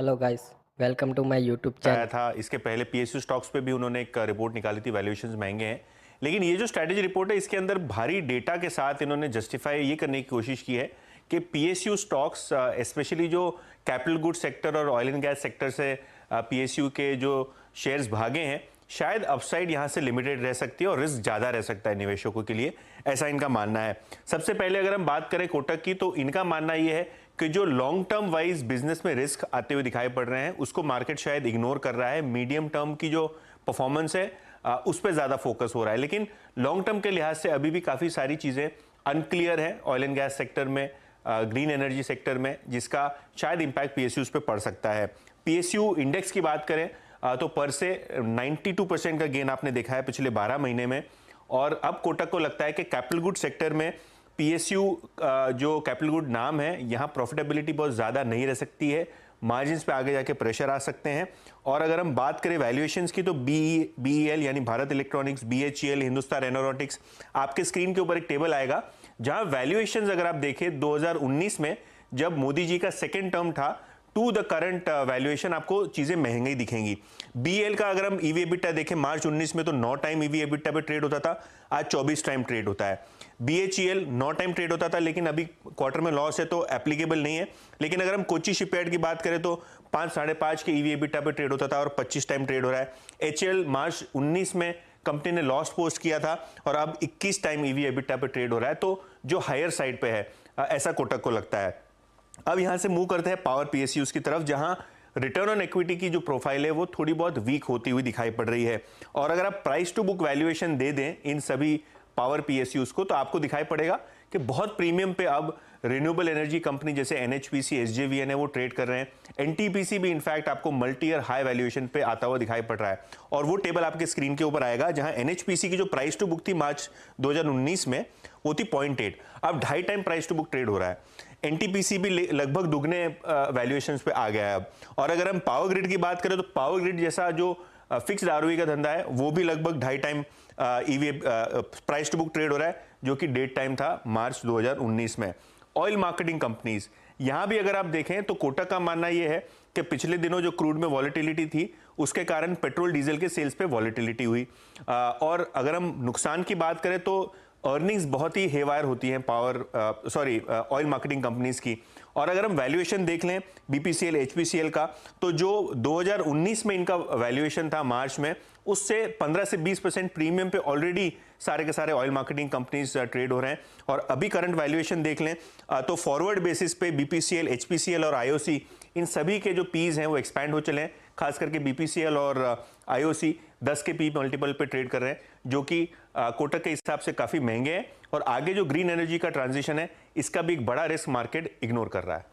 Hello guys, welcome to my YouTube आया channel. था। इसके पहले पीएसयू स्टॉक्स पे भी उन्होंने एक रिपोर्ट निकाली थी, वैल्यूएशंस महंगे हैं। लेकिन ये जो स्ट्रैटेजी रिपोर्ट है, इसके अंदर भारी डेटा के साथ इन्होंने जस्टिफाई ये करने की कोशिश की है कि पीएसयू स्टॉक्स, स्पेशली जो कैपिटल गुड सेक्टर और ऑयल एंड गैस सेक्टर से पीएसयू के जो शेयर्स भागे हैं, शायद अपसाइड यहाँ से लिमिटेड रह सकती है और रिस्क ज़्यादा रह सकता है निवेशकों के लिए, ऐसा इनका मानना है। सबसे पहले अगर हम बात करें कोटक की, तो इनका मानना ये है कि जो लॉन्ग टर्म वाइज बिजनेस में रिस्क आते हुए दिखाई पड़ रहे हैं, उसको मार्केट शायद इग्नोर कर रहा है। मीडियम टर्म की जो परफॉर्मेंस है उस पर ज़्यादा फोकस हो रहा है। लेकिन लॉन्ग टर्म के लिहाज से अभी भी काफ़ी सारी चीज़ें अनक्लियर है ऑयल एंड गैस सेक्टर में, ग्रीन एनर्जी सेक्टर में, जिसका शायद इंपैक्ट पीएसयूज पे पड़ सकता है। पीएसयू इंडेक्स की बात करें तो पर से 92% का गेन आपने देखा है पिछले 12 महीने में। और अब कोटक को लगता है कि कैपिटल गुड सेक्टर में पीएसयू जो कैपिटल गुड नाम है, यहाँ प्रॉफिटेबिलिटी बहुत ज़्यादा नहीं रह सकती है, मार्जिन्स पे आगे जाके प्रेशर आ सकते हैं। और अगर हम बात करें वैल्यूएशंस की, तो बीईएल यानी Bharat electronics, BHEL, Hindustan aeronautics, आपके स्क्रीन के ऊपर एक टेबल आएगा जहां वैल्यूएशंस अगर आप देखें 2019 में जब मोदी जी का सेकेंड टर्म था टू द करंट वैल्यूएशन, आपको चीजें महंगी दिखेंगी। बीएल का अगर हम ईवी एबिटा देखें, मार्च 19 में तो 9 टाइम ईवी एबिटा पे ट्रेड होता था, आज 24 टाइम ट्रेड होता है। बीएचईएल 9 टाइम ट्रेड होता था, लेकिन अभी क्वार्टर में लॉस है तो एप्लीकेबल नहीं है। लेकिन अगर हम कोची शिपयार्ड की बात करें तो 5 साढ़े 5 के ईवी एबिटा पे ट्रेड होता था और 25 टाइम ट्रेड हो रहा है। एचएल मार्च 19 में कंपनी ने लॉस पोस्ट किया था और अब 21 टाइम ईवी एबिटा पे ट्रेड हो रहा है, तो जो हायर साइड पे है, ऐसा कोटक को लगता है। अब यहां से मूव करते हैं पावर पीएसयूज की तरफ, जहां रिटर्न ऑन इक्विटी की जो प्रोफाइल है वो थोड़ी बहुत वीक होती हुई दिखाई पड़ रही है। और अगर आप प्राइस टू बुक वैल्यूएशन दे दें इन सभी पावर पीएसयूज को, तो आपको दिखाई पड़ेगा कि बहुत प्रीमियम पे अब रिन्यूएबल एनर्जी कंपनी जैसे एनएचपीसी, एसजेवीएन है, वो ट्रेड कर रहे हैं। एनटीपीसी भी इनफैक्ट आपको मल्टी ईयर हाई वैल्यूएशन पे आता हुआ दिखाई पड़ रहा है। और वो टेबल आपके स्क्रीन के ऊपर आएगा, जहां एनएचपीसी की जो प्राइस टू बुक थी मार्च 2019 में, वो थी 0.8, अब 2.5 time price to book trade हो रहा है। एनटीपीसी भी लगभग दुगने वैल्यूएशंस पे आ गया है अब। और अगर हम पावर ग्रिड की बात करें तो पावर ग्रिड जैसा जो फिक्स्ड आरओई का धंधा है, वो भी लगभग 2.5 time EV price to book trade हो रहा है, जो कि डेट टाइम था मार्च 2019 में। ऑयल मार्केटिंग कंपनीज, यहां भी अगर आप देखें तो कोटक का मानना यह है कि पिछले दिनों जो क्रूड में वॉलेटिलिटी थी, उसके कारण पेट्रोल डीजल के सेल्स पे वॉलेटिलिटी हुई। और अगर हम नुकसान की बात करें तो अर्निंग्स बहुत ही हेवायर होती हैं ऑयल मार्केटिंग कंपनीज की। और अगर हम वैल्यूएशन देख लें बीपीसीएल, एचपीसीएल का, तो जो 2019 में इनका वैल्यूएशन था मार्च में, उससे 15 से 20% प्रीमियम पे ऑलरेडी सारे के सारे ऑयल मार्केटिंग कंपनीज ट्रेड हो रहे हैं। और अभी करंट वैल्यूएशन देख लें तो फॉरवर्ड बेसिस पे बीपीसीएल, एचपीसीएल और आईओसी, इन सभी के जो पीज हैं वो एक्सपैंड हो चले हैं। खास करके बीपीसीएल और आईओसी 10 के पी मल्टीपल पे ट्रेड कर रहे हैं, जो कि कोटक के हिसाब से काफी महंगे हैं। और आगे जो ग्रीन एनर्जी का ट्रांजिशन है, इसका भी एक बड़ा रिस्क मार्केट इग्नोर कर रहा है।